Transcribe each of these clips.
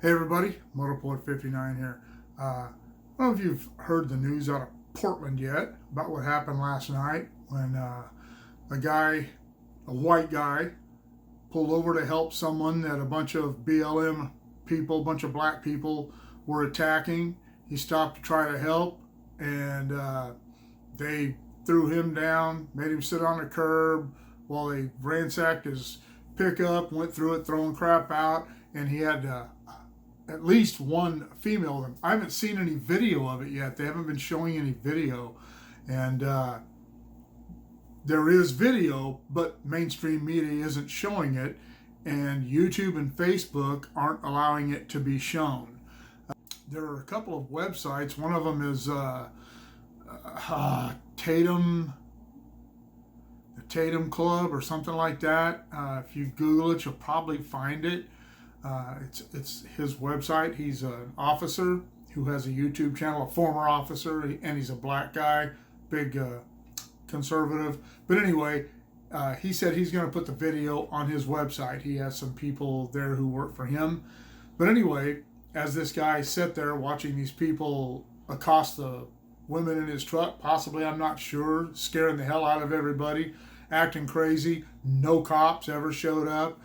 Hey everybody, Motorport59 here. I don't know if you've heard the news out of Portland yet about what happened last night when a white guy, pulled over to help someone that a bunch of BLM people, a bunch of black people were attacking. He stopped to try to help, and they threw him down, made him sit on the curb while they ransacked his pickup, went through it, throwing crap out, and he had at least one female of them. I haven't seen any video of it yet. They haven't been showing any video. And there is video, but mainstream media isn't showing it. And YouTube and Facebook aren't allowing it to be shown. There are a couple of websites. One of them is the Tatum Club or something like that. If you Google it, you'll probably find it. It's his website. He's an officer who has a YouTube channel, a former officer, and he's a black guy, big conservative. But anyway, he said he's going to put the video on his website. He has some people there who work for him. But anyway, as this guy sat there watching these people accost the women in his truck, possibly, I'm not sure, scaring the hell out of everybody, acting crazy, no cops ever showed up.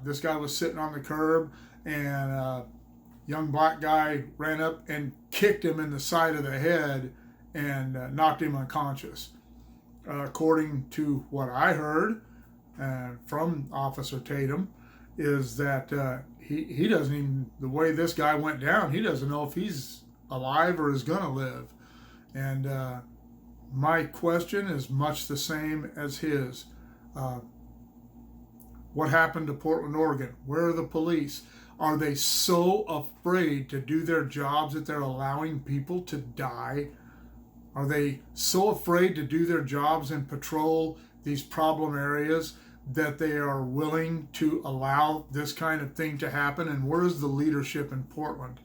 This guy was sitting on the curb, and a young black guy ran up and kicked him in the side of the head and knocked him unconscious. According to what I heard from Officer Tatum, is that he doesn't even, the way this guy went down, he doesn't know if he's alive or is going to live. And my question is much the same as his. What happened to Portland, Oregon? Where are the police? Are they so afraid to do their jobs that they're allowing people to die? Are they so afraid to do their jobs and patrol these problem areas that they are willing to allow this kind of thing to happen? And where is the leadership in Portland?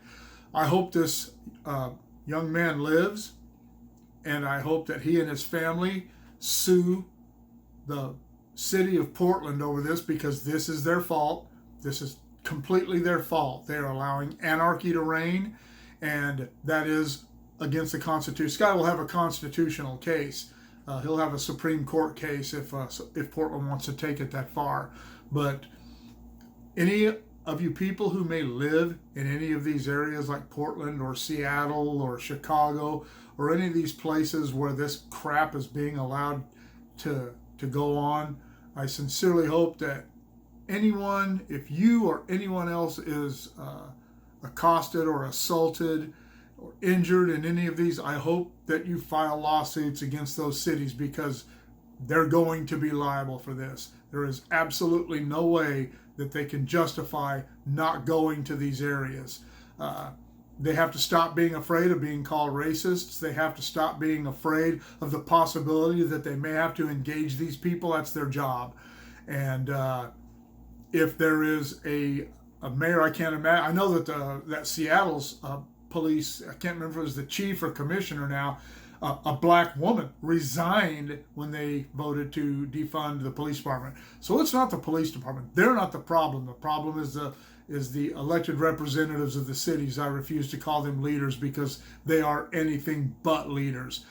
I hope this young man lives, and I hope that he and his family sue the city of Portland over this, because this is their fault. This is completely their fault. They are allowing anarchy to reign, and that is against the Constitution. This guy will have a constitutional case. He'll have a Supreme Court case if Portland wants to take it that far. But any of you people who may live in any of these areas like Portland or Seattle or Chicago or any of these places where this crap is being allowed to go on, I sincerely hope that anyone, if you or anyone else is accosted or assaulted or injured in any of these, I hope that you file lawsuits against those cities, because they're going to be liable for this. There is absolutely no way that they can justify not going to these areas. They have to stop being afraid of being called racists. They have to stop being afraid of the possibility that they may have to engage these people. That's their job. And if there is a mayor, I can't imagine. I know that that Seattle's police, I can't remember if it was the chief or commissioner now, a black woman resigned when they voted to defund the police department. So it's not the police department. They're not the problem. The problem is the elected representatives of the cities. I refuse to call them leaders, because they are anything but leaders.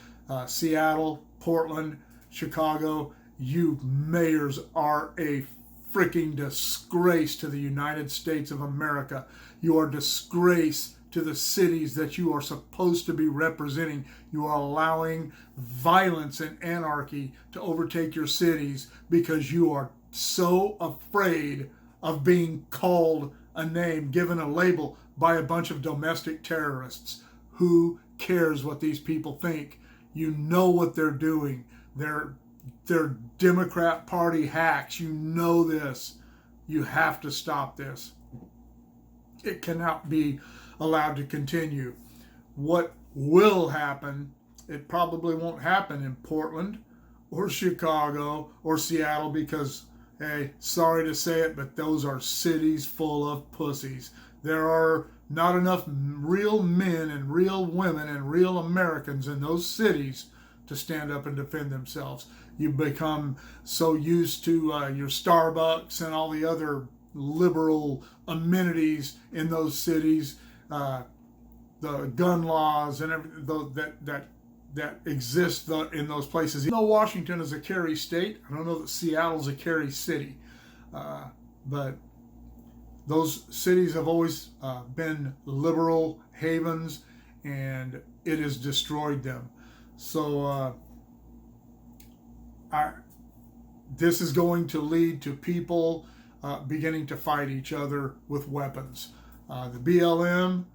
Seattle, Portland, Chicago, you mayors are a freaking disgrace to the United States of America. You are a disgrace to the cities that you are supposed to be representing. You are allowing violence and anarchy to overtake your cities because you are so afraid of being called a name, given a label by a bunch of domestic terrorists. Who cares what these people think? You know what they're doing. They're Democrat Party hacks. You know this. You have to stop this. It cannot be allowed to continue. What will happen, it probably won't happen in Portland or Chicago or Seattle, because, hey, sorry to say it, but those are cities full of pussies. There are not enough real men and real women and real Americans in those cities to stand up and defend themselves. You become so used to your Starbucks and all the other liberal amenities in those cities, the gun laws and everything that exist in those places. Even though Washington is a carry state, I don't know that Seattle's a carry city, but those cities have always been liberal havens, and it has destroyed them. So this is going to lead to people beginning to fight each other with weapons. The BLM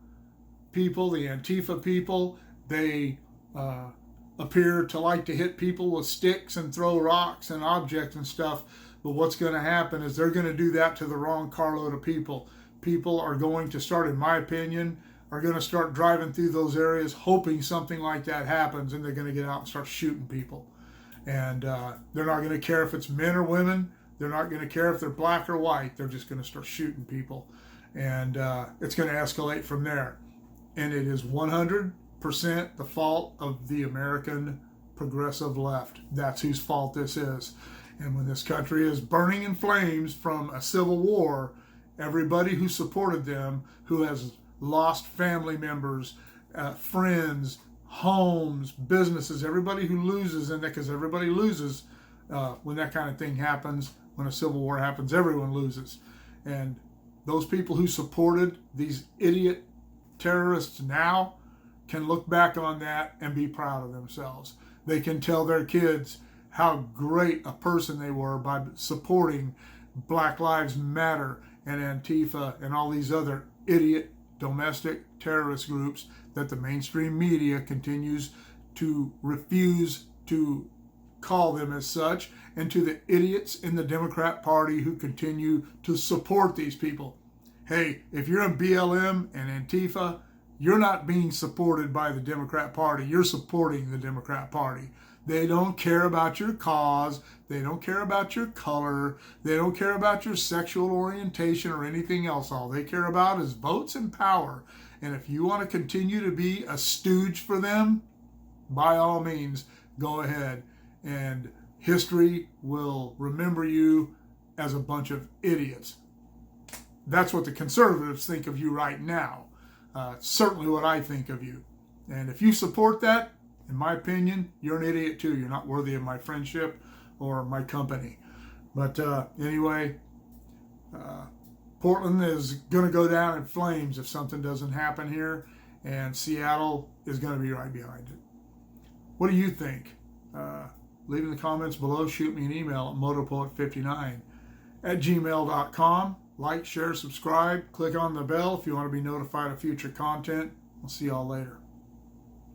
people, the Antifa people, they appear to like to hit people with sticks and throw rocks and objects and stuff. But what's going to happen is they're going to do that to the wrong carload of people. People are going to start, in my opinion, are going to start driving through those areas hoping something like that happens, and they're going to get out and start shooting people. And they're not going to care if it's men or women. They're not going to care if they're black or white. They're just going to start shooting people. And it's going to escalate from there. And it is 100% the fault of the American progressive left. That's whose fault this is. And when this country is burning in flames from a civil war, everybody who supported them, who has lost family members, friends, homes, businesses, everybody who loses in that, because everybody loses when that kind of thing happens. When a civil war happens, everyone loses. And those people who supported these idiot terrorists now can look back on that and be proud of themselves. They can tell their kids how great a person they were by supporting Black Lives Matter and Antifa and all these other idiot domestic terrorist groups that the mainstream media continues to refuse to call them as such, and to the idiots in the Democrat Party who continue to support these people. Hey, if you're in BLM and Antifa, you're not being supported by the Democrat Party. You're supporting the Democrat Party. They don't care about your cause. They don't care about your color. They don't care about your sexual orientation or anything else. All they care about is votes and power. And if you want to continue to be a stooge for them, by all means, go ahead. And history will remember you as a bunch of idiots. That's what the conservatives think of you right now. Certainly what I think of you. And if you support that, in my opinion, you're an idiot too. You're not worthy of my friendship or my company. But anyway, Portland is going to go down in flames if something doesn't happen here, and Seattle is going to be right behind it. What do you think? Leave in the comments below. Shoot me an email at motopoet59@gmail.com. Like, share, subscribe. Click on the bell if you want to be notified of future content. I'll see y'all later.